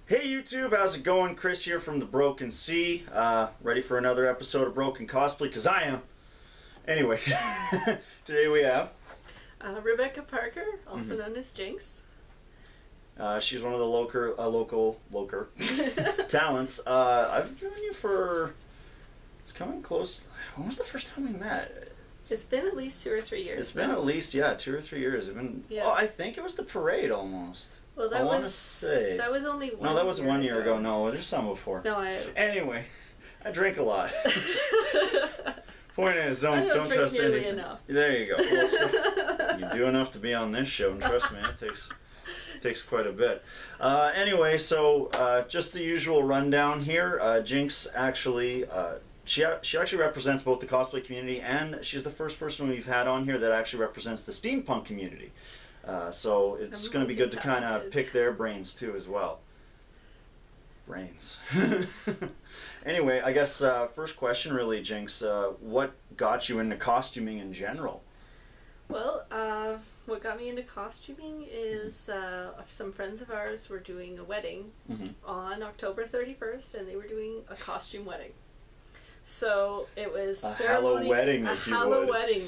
Hey YouTube, how's it going? Chris here from the Broken Sea. Ready for another episode of Broken Cosplay? Because I am. Anyway, today we have Rebecca Parker, also known as Jinx. She's one of the local talents. I've known you for, it's coming close. When was the first time we met? It's been at least 2 or 3 years. It's been at least, yeah, 2 or 3 years. It's been, yeah. Oh, I think it was the parade almost. Well, that was only 1 year. No, that was 1 year ago. No, there's some before. No, Anyway, I drink a lot. Point is, don't trust anything. Enough. There you go. Well, you do enough to be on this show, and trust me, it takes quite a bit. Anyway, so just the usual rundown here. Jinx actually, she actually represents both the cosplay community, and she's the first person we've had on here that actually represents the steampunk community. So it's going to be good to kind of pick their brains too as well. Brains. Anyway, I guess first question really, Jinx, what got you into costuming in general? Well, what got me into costuming is some friends of ours were doing a wedding on October 31st, and they were doing a costume wedding. So it was a Hallow wedding, if you would. Hallow wedding.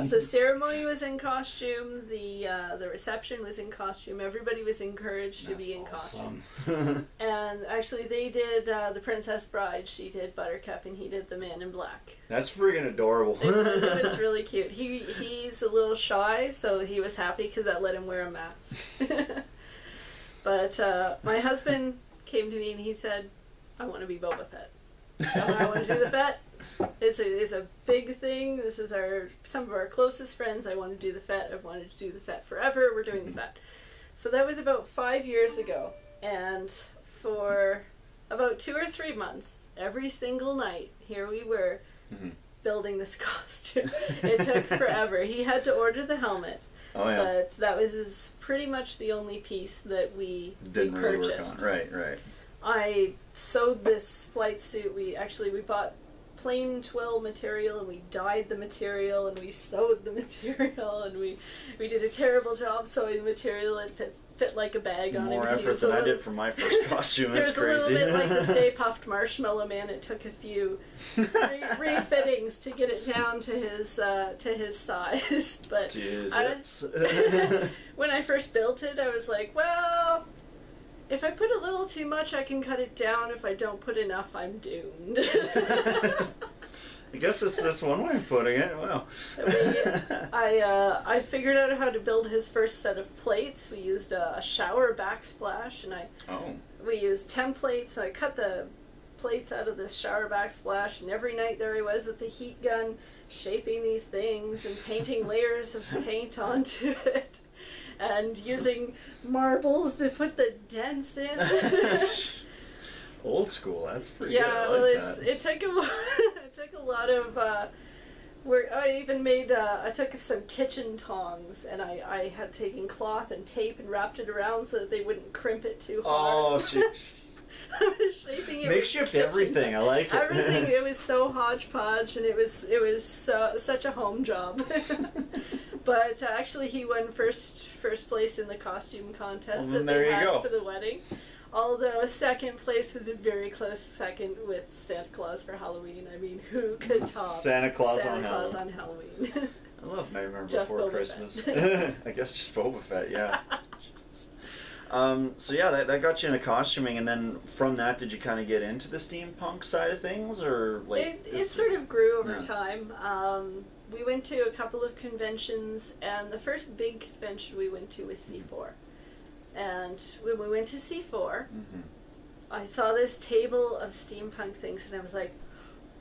The ceremony was in costume. The reception was in costume. Everybody was encouraged to be in costume. And actually, they did the Princess Bride. She did Buttercup, and he did the Man in Black. That's friggin' adorable. It was really cute. He's a little shy, so he was happy because that let him wear a mask. But my husband came to me and he said, "I want to be Boba Fett. I want to do the Fett. It's a big thing. This is some of our closest friends. I want to do the Fett. I've wanted to do the Fett forever. We're doing the Fett." So that was about 5 years ago, and for about 2 or 3 months, every single night, here we were building this costume. It took forever. He had to order the helmet. Oh, yeah. But that was pretty much the only piece that we didn't purchased. Really work on. Right. I sewed this flight suit. We bought plain twill material, and we dyed the material, and we sewed the material, and we did a terrible job sewing the material. It fit like a bag on him. More effort than I did for my first costume. It's crazy. It was a little bit like the Stay Puft Marshmallow Man. It took a few refittings to get it down to his size. But when I first built it, I was like, well, if I put a little too much, I can cut it down. If I don't put enough, I'm doomed. I guess that's one way of putting it. Wow. I figured out how to build his first set of plates. We used a shower backsplash, and we used templates. I cut the plates out of this shower backsplash, and every night there I was with the heat gun, shaping these things and painting layers of paint onto it. And using marbles to put the dents in. Old school. That's pretty good. It took a lot of work. I even made. I took some kitchen tongs, and I had taken cloth and tape and wrapped it around so that they wouldn't crimp it too hard. Oh, shit. I was shaping it. Makeshift everything. I like it. Everything. It was so hodgepodge, and it was such a home job. But actually, he won first place in the costume contest that they had for the wedding. Although second place was a very close second with Santa Claus for Halloween. I mean, who could top Santa Claus on Halloween? I love Nightmare Before Christmas. I guess just Boba Fett, yeah. So yeah, that got you into costuming, and then from that, did you kind of get into the steampunk side of things, or like? It sort of grew over time. We went to a couple of conventions, and the first big convention we went to was C4. And when we went to C4, I saw this table of steampunk things, and I was like,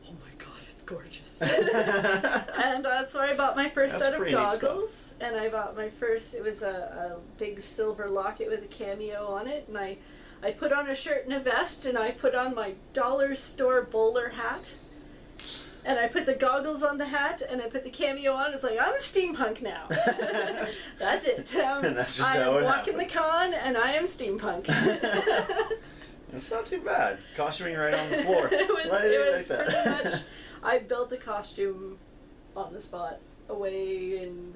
"Oh my god, it's gorgeous!" And so I bought my first set of goggles, and I bought my first. It was a big silver locket with a cameo on it, and I put on a shirt and a vest, and I put on my dollar store bowler hat. And I put the goggles on the hat, and I put the cameo on. It's like, I'm steampunk now. That's it. I'm walking the con, and I am steampunk. It's not too bad. Costuming right on the floor. It was pretty much, I built the costume on the spot, away in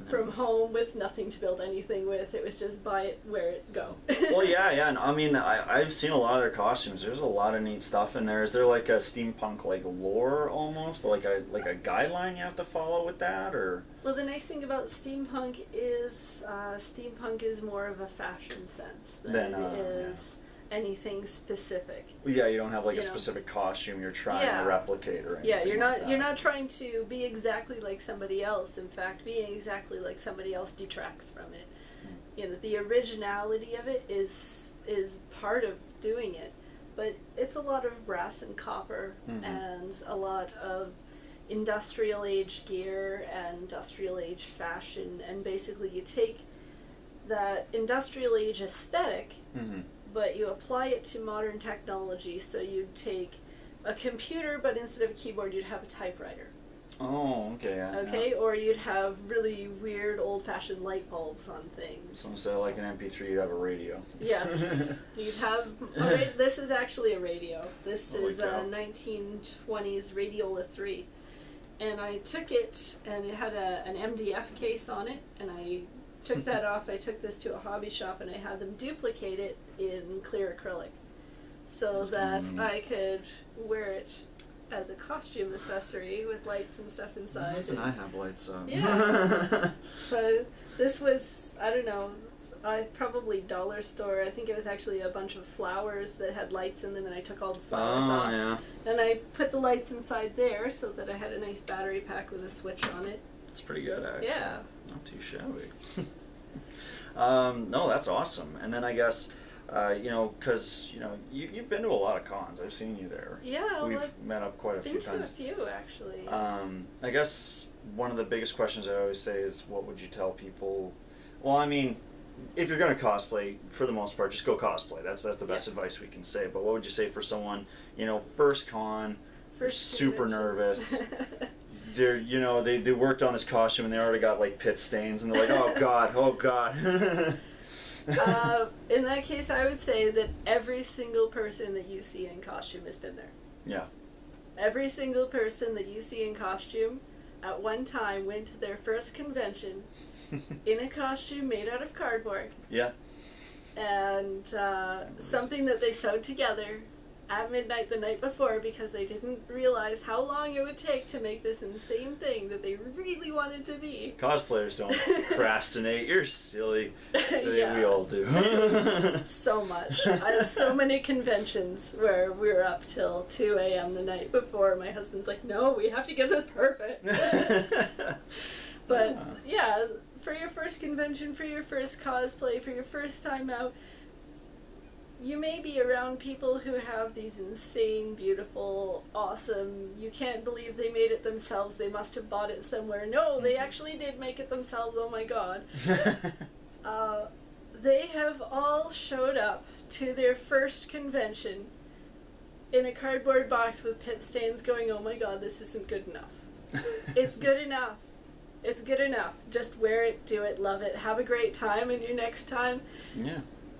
from home with nothing to build anything with. It was just buy it, wear it, go. Well, yeah, and I mean, I've seen a lot of their costumes. There's a lot of neat stuff in there. Is there like a steampunk like lore almost, like a guideline you have to follow with that, or? Well, the nice thing about steampunk is more of a fashion sense than it is anything specific. Yeah, you don't have like a specific costume you're trying to replicate or anything. Yeah, you're not trying to be exactly like somebody else. In fact, being exactly like somebody else detracts from it. You know, the originality of it is part of doing it, but it's a lot of brass and copper and a lot of industrial age gear and industrial age fashion, and basically you take that industrial age aesthetic but you apply it to modern technology. So you'd take a computer, but instead of a keyboard you'd have a typewriter. Oh, okay. Okay, or you'd have really weird old-fashioned light bulbs on things. So instead of like an MP3, you'd have a radio. Yes. You'd have this is actually a radio. This is a 1920s Radiola 3. And I took it, and it had an MDF case on it, and I took that off. I took this to a hobby shop, and I had them duplicate it in clear acrylic so that I could wear it as a costume accessory with lights and stuff inside. And I have lights on. Yeah. So this was, I don't know, probably dollar store. I think it was actually a bunch of flowers that had lights in them, and I took all the flowers off. Yeah. And I put the lights inside there so that I had a nice battery pack with a switch on it. It's pretty good, actually. Yeah. Not too shabby. No, that's awesome. And then I guess, you know, because, you know, you've been to a lot of cons. I've seen you there. Yeah. We've met up quite a few times. Been to a few, actually. I guess one of the biggest questions I always say is, what would you tell people? Well, I mean, if you're going to cosplay, for the most part, just go cosplay. That's the best advice we can say. But what would you say for someone, you know, first con, super nervous, they're, you know, they worked on this costume and they already got like pit stains and they're like, oh god, oh god. In that case, I would say that every single person that you see in costume has been there. Yeah. Every single person that you see in costume at one time went to their first convention in a costume made out of cardboard. Yeah. And something that they sewed together at midnight the night before because they didn't realize how long it would take to make this insane thing that they really wanted to be. Cosplayers don't procrastinate. You're silly. Yeah. We all do. So much. I had so many conventions where we were up till 2 a.m. the night before. My husband's like, no, we have to get this perfect. But yeah, for your first convention, for your first cosplay, for your first time out, you may be around people who have these insane, beautiful, awesome, you can't believe they made it themselves, they must have bought it somewhere. No, they actually did make it themselves, oh my god. They have all showed up to their first convention in a cardboard box with pit stains going, oh my god, this isn't good enough. It's good enough. It's good enough. Just wear it, do it, love it, have a great time, and your next time,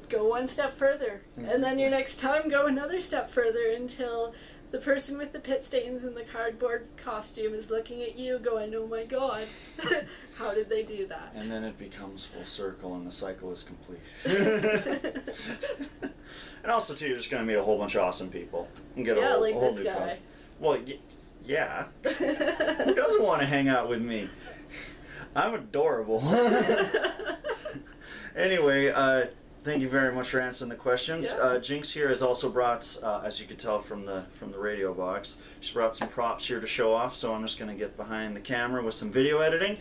go one step further. Exactly. And then your next time, go another step further until the person with the pit stains in the cardboard costume is looking at you going, oh my god, how did they do that? And then it becomes full circle and the cycle is complete. And also, too, you're just going to meet a whole bunch of awesome people. And get a like whole this new guy. Well, yeah. Who doesn't want to hang out with me? I'm adorable. Anyway, thank you very much for answering the questions. Yeah. Jinx here has also brought, as you could tell from the radio box, she's brought some props here to show off, so I'm just going to get behind the camera with some video editing,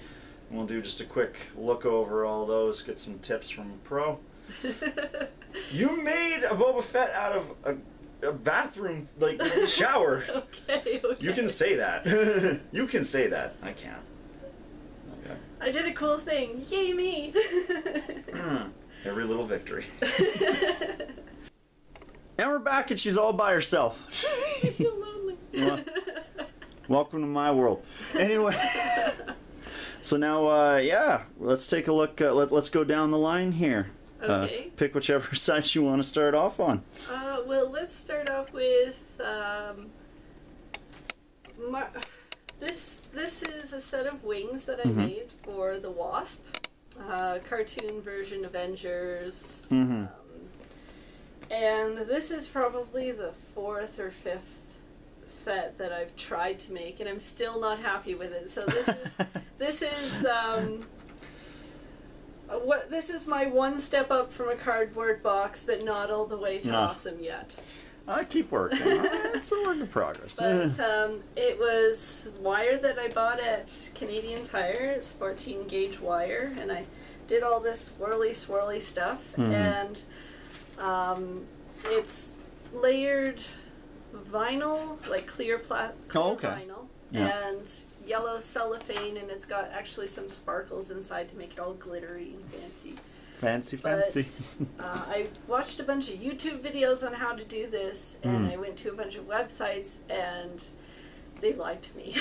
and we'll do just a quick look over all those, get some tips from a pro. You made a Boba Fett out of a bathroom, like, shower. Okay. You can say that. You can say that. I can't. Okay. I did a cool thing. Yay me! Every little victory. And we're back and she's all by herself. I feel lonely. Well, welcome to my world. Anyway, so now, yeah, let's take a look. Let's go down the line here. Okay. Pick whichever side you want to start off on. Well, let's start off with this is a set of wings that I made for the Wasp. Cartoon version Avengers. And this is probably the 4th or 5th set that I've tried to make, and I'm still not happy with it. So this is my one step up from a cardboard box, but not all the way to awesome yet. I keep working. It's a work in progress. But it was wire that I bought at Canadian Tire. It's 14 gauge wire, and I did all this swirly stuff, and it's layered vinyl, like clear vinyl, and yellow cellophane, and it's got actually some sparkles inside to make it all glittery and fancy. Fancy. I watched a bunch of YouTube videos on how to do this, and I went to a bunch of websites, and they lied to me.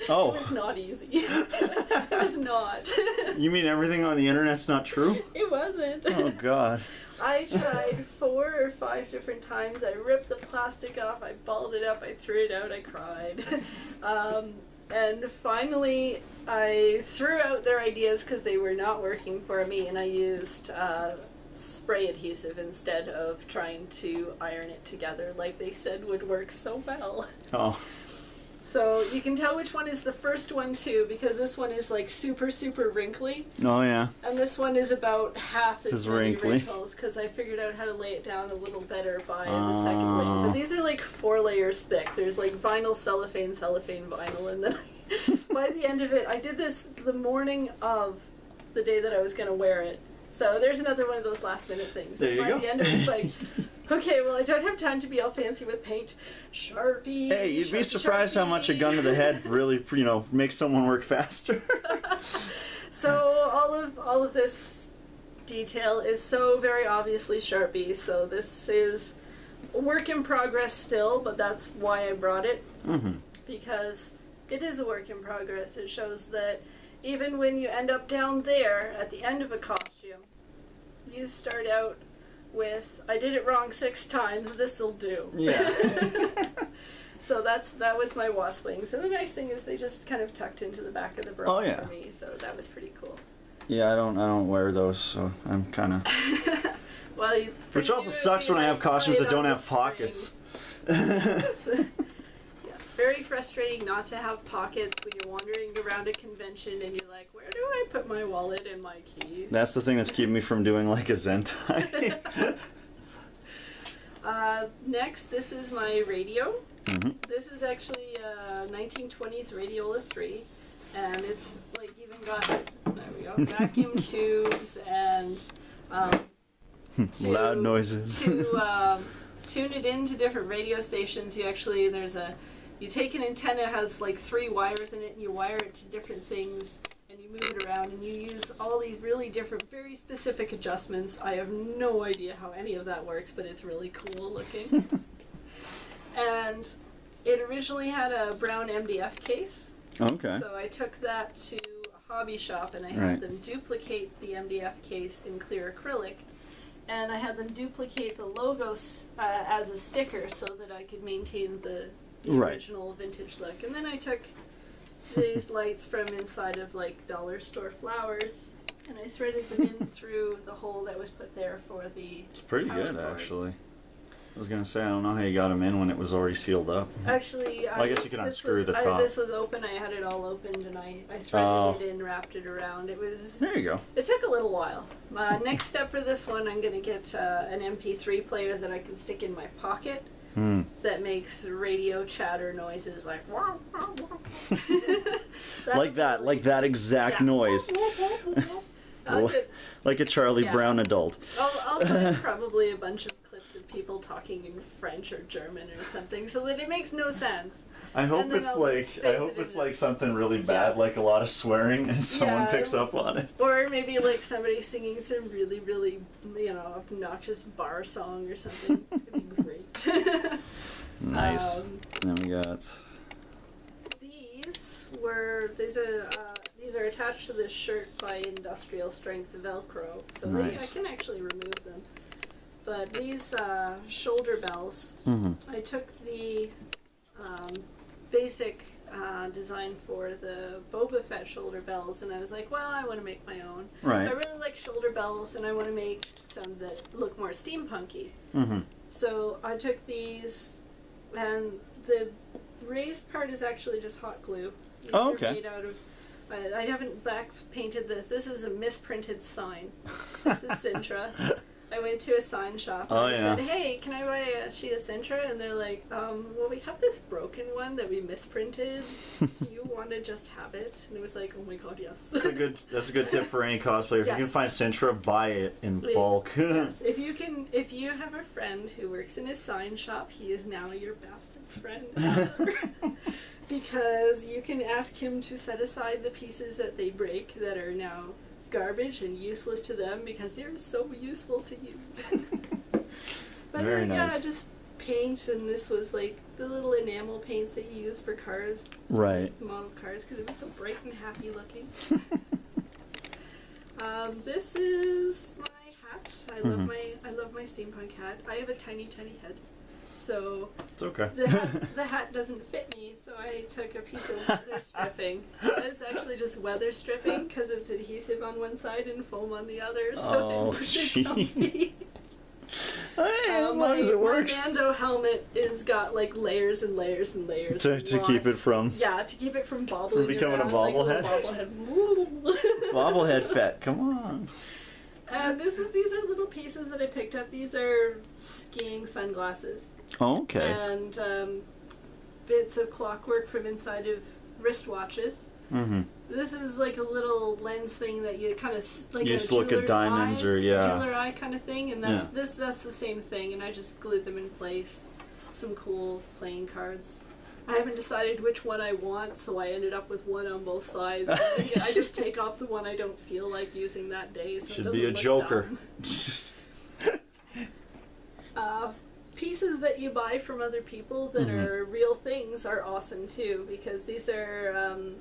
Oh. It was not easy. It was not. You mean everything on the internet's not true? It wasn't. Oh, God. I tried 4 or 5 different times. I ripped the plastic off, I balled it up, I threw it out, I cried. And finally, I threw out their ideas because they were not working for me, and I used spray adhesive instead of trying to iron it together like they said would work so well. Oh. So you can tell which one is the first one too, because this one is like super wrinkly. Oh, yeah. And this one is about half as many wrinkly. wrinkles, because I figured out how to lay it down a little better by the second wing. But these are like 4 layers thick. There's like vinyl, cellophane, vinyl, and then by the end of it, I did this the morning of the day that I was going to wear it. So there's another one of those last minute things. There you by go. The end of it, it's like, okay, well, I don't have time to be all fancy with paint. Sharpie. Hey, you'd be surprised how much a gun to the head really, makes someone work faster. So all of this detail is so very obviously Sharpie. So this is a work in progress still, but that's why I brought it. Because it is a work in progress. It shows that even when you end up down there at the end of a costume, you start out with, I did it wrong 6 times, this'll do. Yeah. So that was my wasp wings. And the nice thing is they just kind of tucked into the back of the bra for me, so that was pretty cool. Yeah, I don't wear those, so I'm kind of... Well, which also sucks when I have costumes that don't have pockets. Very frustrating not to have pockets when you're wandering around a convention and you're like, where do I put my wallet and my keys? That's the thing that's keeping me from doing like a Zentai. Next, this is my radio. This is actually a 1920s Radiola 3, and it's like even got, there we go, vacuum tubes and loud noises. To tune it into different radio stations, you take an antenna, it has like 3 wires in it, and you wire it to different things, and you move it around, and you use all these really different, very specific adjustments. I have no idea how any of that works, but it's really cool looking. And it originally had a brown MDF case. Okay. So I took that to a hobby shop, and I had them duplicate the MDF case in clear acrylic, and I had them duplicate the logos as a sticker so that I could maintain the original vintage look. And then I took these lights from inside of like dollar store flowers, and I threaded them in through the hole that was put there for the It's pretty good, actually. I was going to say, I don't know how you got them in when it was already sealed up. Actually, well, I guess you can unscrew the top. This was open, I had it all opened, and I threaded it in, wrapped it around. It was... There you go. It took a little while. Next step for this one, I'm going to get an MP3 player that I can stick in my pocket. That makes radio chatter noises like wah, wah, wah. like that exact noise. Like a Charlie Brown adult. I'll play probably a bunch of clips of people talking in French or German or something so that it makes no sense. I hope it's like something really bad, like a lot of swearing, and someone picks up on it. Or maybe like somebody singing some really, really, obnoxious bar song or something. It'd be great. Nice. Then we got. These are attached to this shirt by Industrial Strength Velcro, so I can actually remove them. But these shoulder bells, I took the basic design for the Boba Fett shoulder bells, and I was like, well, I want to make my own. Right. I really like shoulder bells, and I want to make some that look more steampunky. Mm-hmm. So I took these, and the raised part is actually just hot glue. These Oh, are okay. made out of, I haven't back painted this. This is a misprinted sign. This is Sintra. I went to a sign shop and I said, hey, can I buy a sheet of Sintra? And they're like, well, we have this broken one that we misprinted. Do you want to just have it? And it was like, oh my god, yes. That's a good tip for any cosplayer. If Yes. you can find Sintra, buy it in bulk. Yes. If you have a friend who works in a sign shop, he is now your bestest friend ever. Because you can ask him to set aside the pieces that they break that are now garbage and useless to them because they're so useful to you. But Very nice. Yeah, just paint, and this was like the little enamel paints that you use for cars, Right. model cars, because it was so bright and happy looking. This is my hat. I love my steampunk hat. I have a tiny head, so It's okay. the hat doesn't fit me, so I took a piece of weather stripping. It's actually just weather stripping because it's adhesive on one side and foam on the other, so it's comfy. Hey, as long as it works. My Mando helmet is got like layers and layers and layers. To keep it from... Yeah, to keep it from bobbling From becoming around, a bobblehead? Like a bobblehead. Bobblehead fat, come on. And these are little pieces that I picked up. These are skiing sunglasses. Oh, okay. And bits of clockwork from inside of wristwatches. Mm-hmm. This is like a little lens thing that you kind of like You a just look at jeweler's diamonds eyes, or, yeah. jeweler eye kind of thing, and that's that's the same thing. And I just glued them in place. Some cool playing cards. I haven't decided which one I want, so I ended up with one on both sides. I just take off the one I don't feel like using that day. So Should it be a doesn't joker. dumb. Pieces that you buy from other people that are real things are awesome too, because these are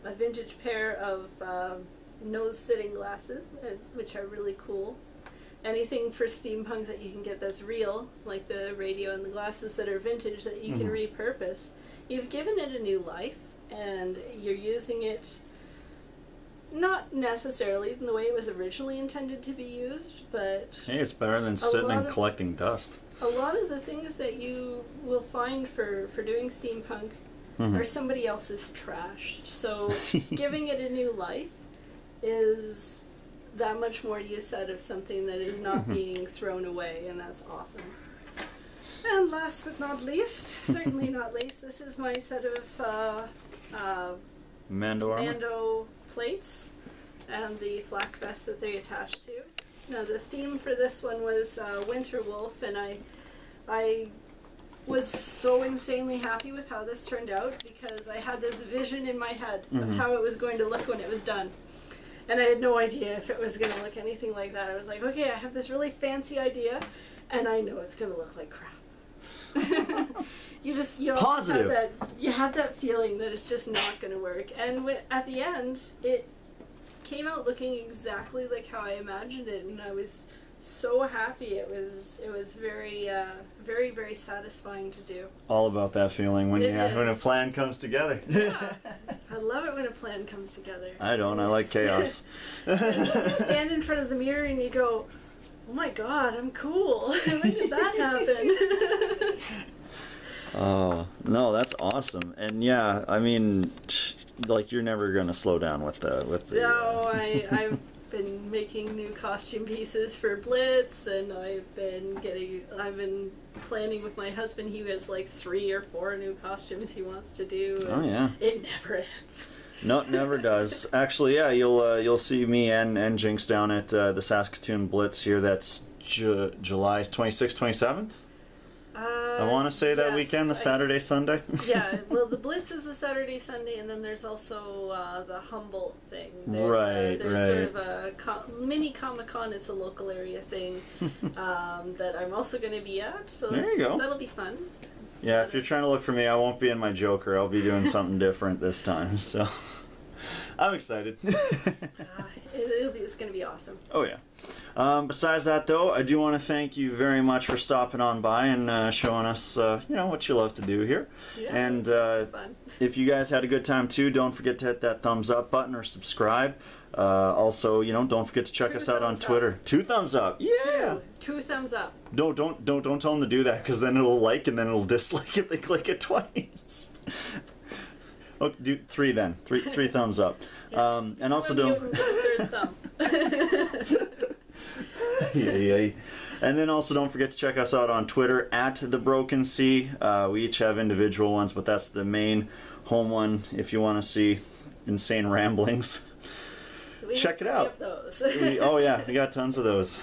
a vintage pair of nose-sitting glasses, which are really cool. Anything for steampunk that you can get that's real, like the radio and the glasses that are vintage that you can repurpose. You've given it a new life, and you're using it not necessarily in the way it was originally intended to be used, but... Hey, it's better than sitting and collecting dust. A lot of the things that you will find for doing steampunk are somebody else's trash. So giving it a new life is that much more use out of something that is not being thrown away, and that's awesome. And last but not least, certainly not least, this is my set of Mando armor? Mando plates and the flak vest that they attach to. Now the theme for this one was Winter Wolf, and I was so insanely happy with how this turned out because I had this vision in my head of how it was going to look when it was done. And I had no idea if it was going to look anything like that. I was like, okay, I have this really fancy idea, and I know it's going to look like crap. you Positive. Have that feeling that it's just not going to work. And at the end, it came out looking exactly like how I imagined it, and I was so happy. It was very very, very satisfying to do. All about that feeling when when a plan comes together. Yeah, I love it when a plan comes together. I don't. I like chaos. You stand in front of the mirror and you go, "Oh my God, I'm cool! When did that happen?" Oh no, that's awesome. And yeah, I mean, like you're never gonna slow down with the. No, I've been making new costume pieces for Blitz, and I've been planning with my husband. He has like 3 or 4 new costumes he wants to do. Oh yeah. It never ends. No, it never does. Actually, yeah, you'll see me and Jinx down at the Saskatoon Blitz here. That's July 26th, 27th. I want to say that weekend, the Saturday, Sunday. Yeah, well, the Blitz is the Saturday, Sunday, and then there's also the Humboldt thing. There's sort of a mini Comic-Con. It's a local area thing that I'm also going to be at. So there you go. That'll be fun. Yeah, if you're trying to look for me, I won't be in my Joker. I'll be doing something different this time. So I'm excited. It's going to be awesome. Oh yeah. Besides that, though, I do want to thank you very much for stopping on by and showing us, you know, what you love to do here. Yeah, and fun. if you guys had a good time too, don't forget to hit that thumbs up button or subscribe. Also, you know, don't forget to check us out on Twitter. Up. 2 thumbs up. Yeah. Two thumbs up. Don't tell them to do that, because then it'll like and then it'll dislike if they click it twice. Oh, do 3 then. Three thumbs up. Yes. And also don't. Third thumb. Yeah. And then also don't forget to check us out on Twitter at The Broken Sea. We each have individual ones, but that's the main home one if you want to see insane ramblings. Check it out. Those. Oh yeah, we got tons of those.